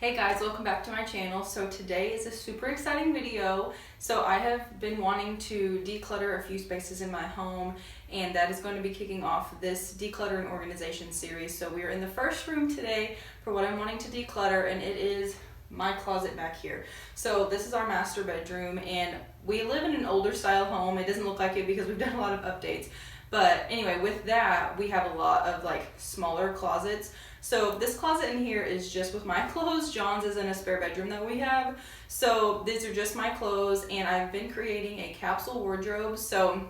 Hey guys, welcome back to my channel. So today is a super exciting video. So I have been wanting to declutter a few spaces in my home, and that is going to be kicking off this declutter and organization series. So we are in the first room today for what I'm wanting to declutter, and it is my closet back here. So this is our master bedroom, and we live in an older style home. It doesn't look like it because we've done a lot of updates. But anyway, with that, we have a lot of like smaller closets. So this closet in here is just with my clothes. John's is in a spare bedroom that we have. So these are just my clothes, and I've been creating a capsule wardrobe. So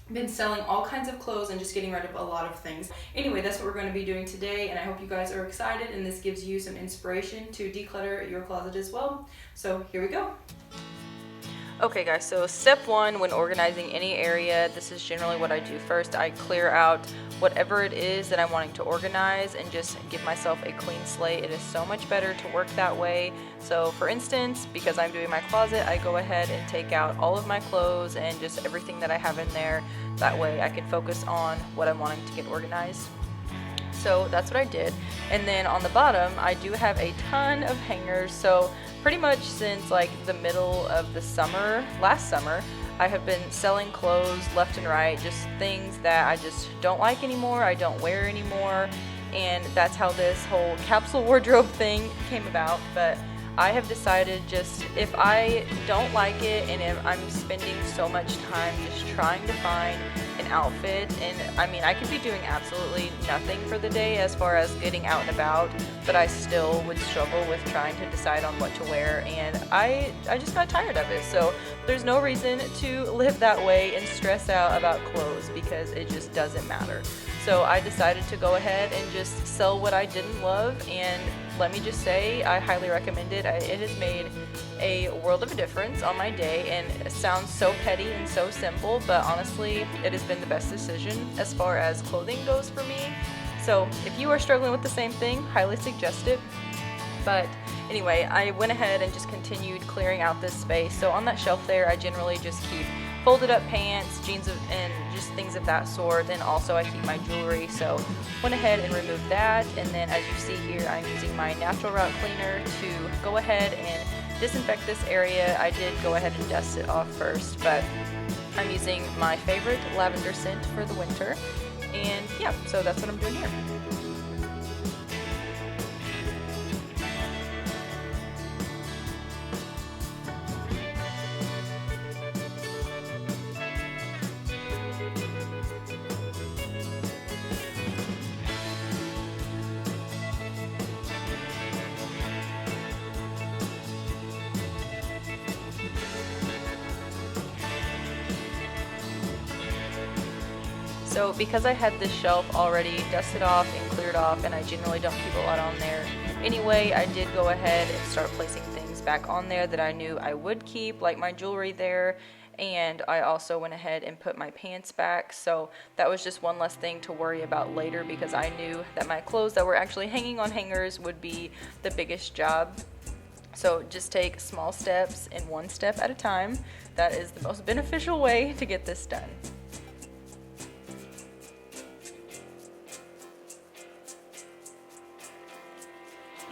I've been selling all kinds of clothes and just getting rid of a lot of things. Anyway, that's what we're going to be doing today, and I hope you guys are excited and this gives you some inspiration to declutter your closet as well. So here we go. Okay guys, so step one when organizing any area, this is generally what I do first. I clear out whatever it is that I'm wanting to organize and just give myself a clean slate. It is so much better to work that way. So for instance, because I'm doing my closet, I go ahead and take out all of my clothes and just everything that I have in there. That way I can focus on what I'm wanting to get organized. So that's what I did. And then on the bottom, I do have a ton of hangers. So pretty much since like the middle of the summer, last summer, I have been selling clothes left and right, just things that I just don't like anymore, I don't wear anymore, and that's how this whole capsule wardrobe thing came about. But I have decided, just if I don't like it and if I'm spending so much time just trying to find an outfit, and I mean I could be doing absolutely nothing for the day as far as getting out and about, but I still would struggle with trying to decide on what to wear, and I just got tired of it. So there's no reason to live that way and stress out about clothes because it just doesn't matter. So I decided to go ahead and just sell what I didn't love, and let me just say I highly recommend it. It has made a world of a difference on my day, and it sounds so petty and so simple, but honestly it has been the best decision as far as clothing goes for me. So if you are struggling with the same thing, highly suggest it. But anyway, I went ahead and just continued clearing out this space. So on that shelf there, I generally just keep folded up pants, jeans, and just things of that sort, and also I keep my jewelry. So went ahead and removed that, and then as you see here, I'm using my natural route cleaner to go ahead and disinfect this area. I did go ahead and dust it off first, but I'm using my favorite lavender scent for the winter, and yeah, so that's what I'm doing here. So because I had this shelf already dusted off and cleared off, and I generally don't keep a lot on there anyway, I did go ahead and start placing things back on there that I knew I would keep, like my jewelry there, and I also went ahead and put my pants back. So that was just one less thing to worry about later, because I knew that my clothes that were actually hanging on hangers would be the biggest job. So just take small steps and one step at a time. That is the most beneficial way to get this done.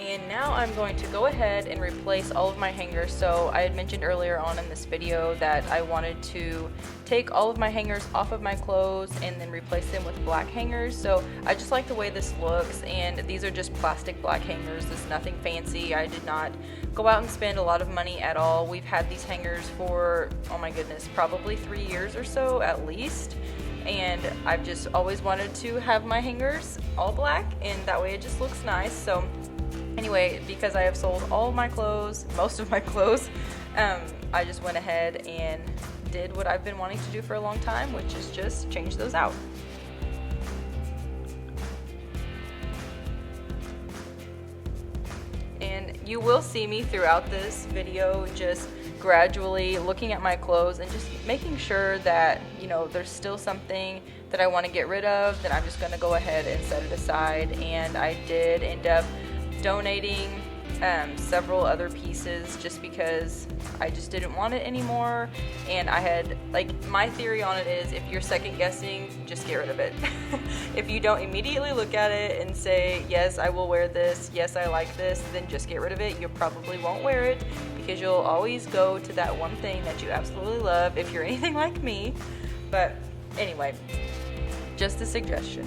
And now I'm going to go ahead and replace all of my hangers. So I had mentioned earlier on in this video that I wanted to take all of my hangers off of my clothes and then replace them with black hangers. So I just like the way this looks, and these are just plastic black hangers. This is nothing fancy. I did not go out and spend a lot of money at all. We've had these hangers for, oh my goodness, probably 3 years or so at least. And I've just always wanted to have my hangers all black, and that way it just looks nice. So anyway, because I have sold all of my clothes, most of my clothes, I just went ahead and did what I've been wanting to do for a long time, which is just change those out. And you will see me throughout this video just gradually looking at my clothes and just making sure that, you know, there's still something that I want to get rid of, then I'm just going to go ahead and set it aside. And I did end up donating several other pieces just because I just didn't want it anymore. And I had, like, my theory on it is if you're second guessing, just get rid of it. If you don't immediately look at it and say, yes, I will wear this, yes, I like this, then just get rid of it. You probably won't wear it because you'll always go to that one thing that you absolutely love if you're anything like me. But anyway, just a suggestion.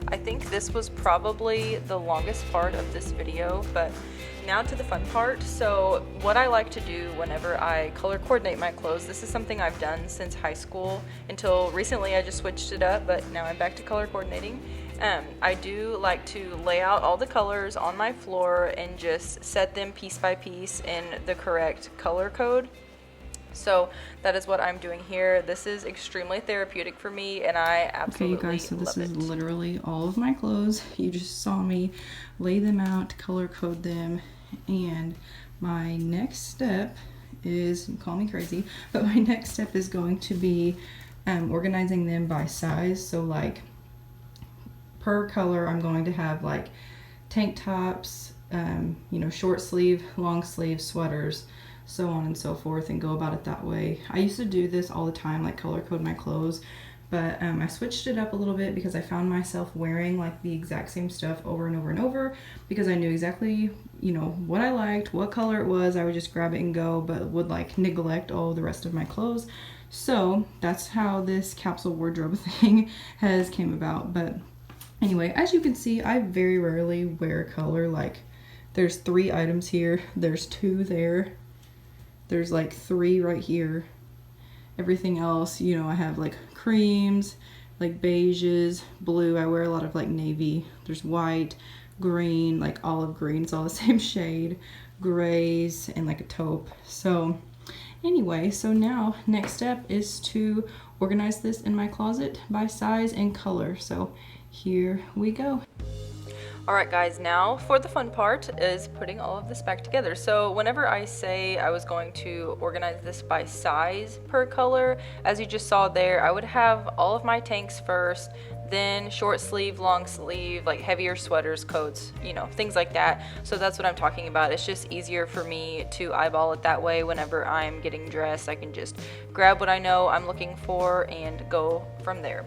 I think this was probably the longest part of this video, but now to the fun part. So what I like to do whenever I color coordinate my clothes, this is something I've done since high school. Until recently I just switched it up, but now I'm back to color coordinating. I do like to lay out all the colors on my floor and just set them piece by piece in the correct color code. So that is what I'm doing here. This is extremely therapeutic for me, and I absolutely love it. Okay, you guys, so this is literally all of my clothes. You just saw me lay them out, color code them, and my next step is, call me crazy, but my next step is going to be organizing them by size. So like per color, I'm going to have like tank tops, you know, short sleeve, long sleeve, sweaters, so on and so forth, and go about it that way. I used to do this all the time, like color code my clothes, but I switched it up a little bit because I found myself wearing like the exact same stuff over and over and over because I knew exactly, you know, what I liked, what color it was. I would just grab it and go, but would like neglect all the rest of my clothes. So that's how this capsule wardrobe thing has came about. But anyway, as you can see, I very rarely wear color. Like there's 3 items here, there's 2 there, there's like 3 right here. Everything else, you know, I have like creams, like beiges, blue. I wear a lot of like navy. There's white, green, like olive green. It's all the same shade. Grays, and like a taupe. So anyway, so now next step is to organize this in my closet by size and color. So here we go. Alright guys, now for the fun part is putting all of this back together. So whenever I say I was going to organize this by size per color, as you just saw there, I would have all of my tanks first, then short sleeve, long sleeve, like heavier sweaters, coats, you know, things like that. So that's what I'm talking about. It's just easier for me to eyeball it that way. Whenever I'm getting dressed, I can just grab what I know I'm looking for and go from there.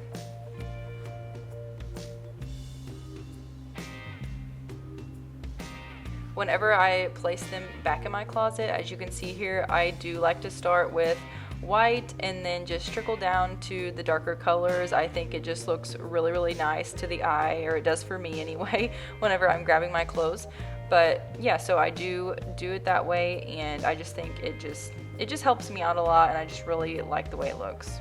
Whenever I place them back in my closet, as you can see here, I do like to start with white and then just trickle down to the darker colors. I think it just looks really, really nice to the eye, or it does for me anyway, whenever I'm grabbing my clothes. But yeah, so I do it that way, and I just think it just helps me out a lot, and I just really like the way it looks.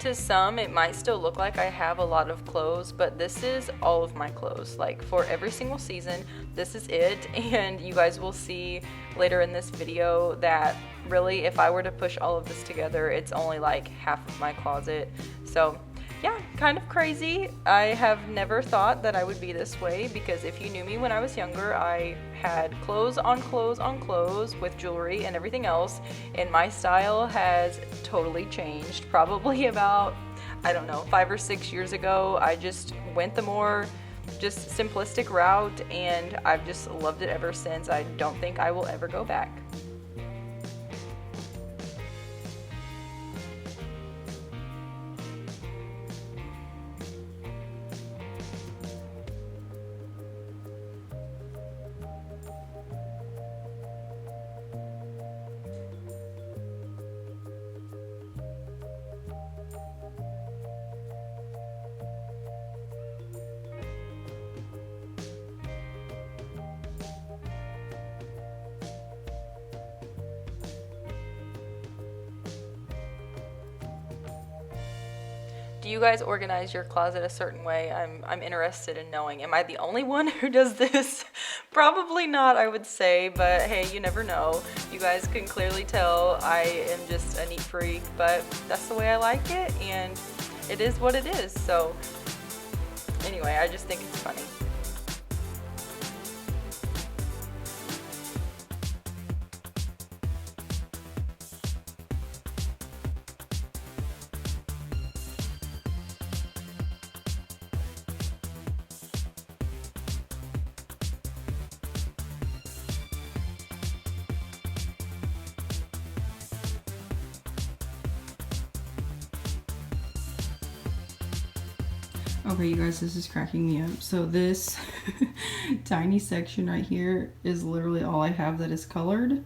To some, it might still look like I have a lot of clothes, but this is all of my clothes. Like for every single season, this is it. And you guys will see later in this video that really, if I were to push all of this together, it's only like half of my closet. So yeah, kind of crazy. I have never thought that I would be this way, because if you knew me when I was younger, I had clothes on clothes on clothes with jewelry and everything else, and my style has totally changed. Probably about, I don't know, 5 or 6 years ago, I just went the more just simplistic route, and I've just loved it ever since. I don't think I will ever go back. Do you guys organize your closet a certain way? I'm interested in knowing. Am I the only one who does this? Probably not, I would say, but hey, you never know. You guys can clearly tell I am just a neat freak, but that's the way I like it, and it is what it is. So anyway, I just think it's funny. Okay, you guys, this is cracking me up. So this tiny section right here is literally all I have that is colored.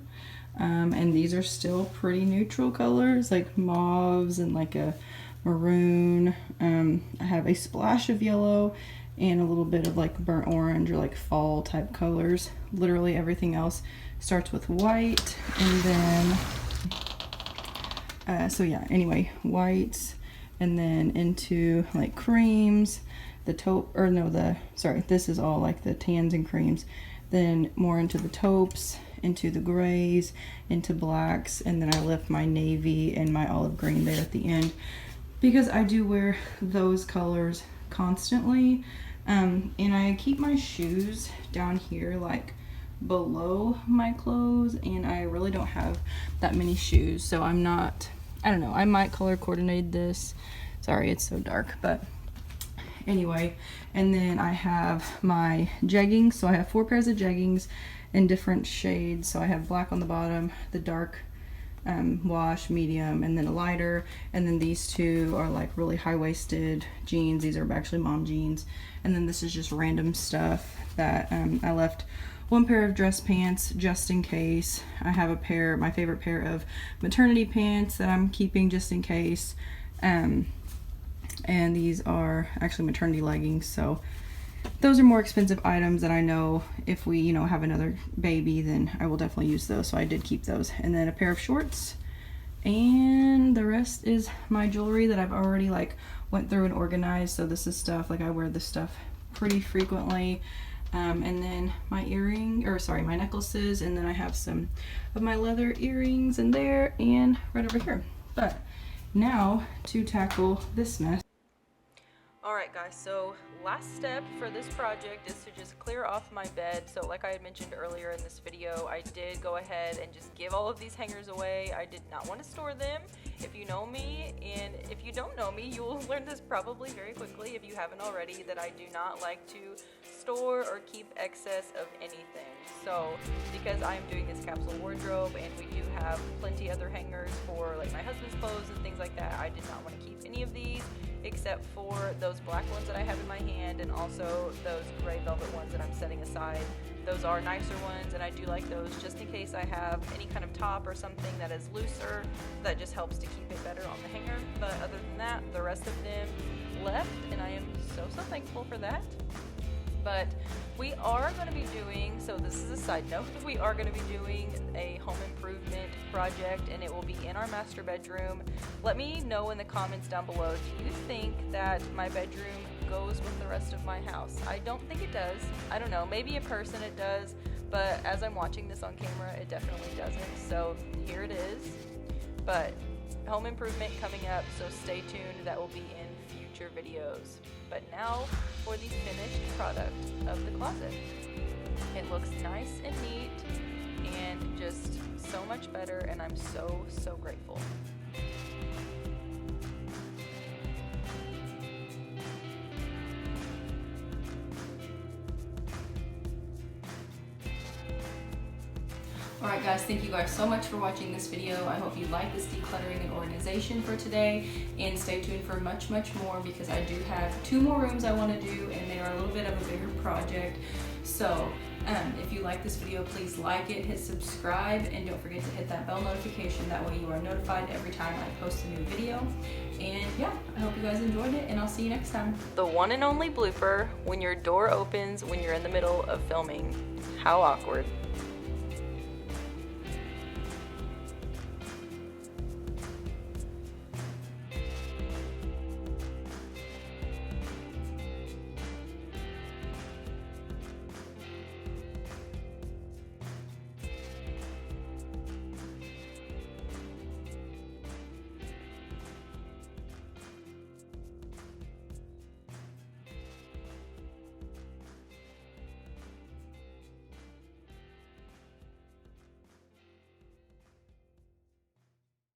And these are still pretty neutral colors, like mauves and like a maroon. I have a splash of yellow and a little bit of like burnt orange or like fall type colors. Literally everything else starts with white, and then so yeah, anyway, whites, and then into like creams, the taupe, or no, this is all like the tans and creams, then more into the taupes, into the grays, into blacks, and then I left my navy and my olive green there at the end because I do wear those colors constantly. And I keep my shoes down here like below my clothes, and I really don't have that many shoes, so I don't know, I might color coordinate this. Sorry, it's so dark, but anyway. And then I have my jeggings. So I have 4 pairs of jeggings in different shades. So I have black on the bottom, the dark wash, medium, and then a lighter. And then these 2 are like really high-waisted jeans. These are actually mom jeans. And then this is just random stuff that I left 1 pair of dress pants just in case. I have my favorite pair of maternity pants that I'm keeping just in case. And these are actually maternity leggings, so those are more expensive items that I know if we, you know, have another baby, then I will definitely use those, so I did keep those. And then a pair of shorts, and the rest is my jewelry that I've already like went through and organized. So this is stuff, like I wear this stuff pretty frequently. And then my my necklaces, and then I have some of my leather earrings in there and right over here. But now to tackle this mess. Alright guys, so last step for this project is to just clear off my bed. So like I had mentioned earlier in this video, I did go ahead and just give all of these hangers away. I did not want to store them. If you know me, and if you don't know me, you will learn this probably very quickly if you haven't already, that I do not like to store or keep excess of anything. So because I am doing this capsule wardrobe and we do have plenty other hangers for like my husband's clothes and things like that, I did not want to keep any of these except for those black ones that I have in my hand, and also those gray velvet ones that I'm setting aside. Those are nicer ones, and I do like those just in case I have any kind of top or something that is looser. That just helps to keep it better on the hanger. But other than that, the rest of them left, and I am so thankful for that. But we are going to be doing, so this is a side note, we are going to be doing a home improvement project, and it will be in our master bedroom. Let me know in the comments down below, do you think that my bedroom goes with the rest of my house? I don't think it does. I don't know, maybe in person it does, but as I'm watching this on camera, it definitely doesn't. So here it is. But home improvement coming up, so stay tuned. That will be in future videos. But now for the finished product of the closet. It looks nice and neat and just so much better, and I'm so grateful. Alright guys, thank you guys so much for watching this video. I hope you like this decluttering and organization for today, and stay tuned for much more, because I do have 2 more rooms I want to do, and they are a little bit of a bigger project. So if you like this video, please like it, hit subscribe, and don't forget to hit that bell notification. That way you are notified every time I post a new video. And yeah, I hope you guys enjoyed it, and I'll see you next time. The one and only blooper, when your door opens when you're in the middle of filming. How awkward.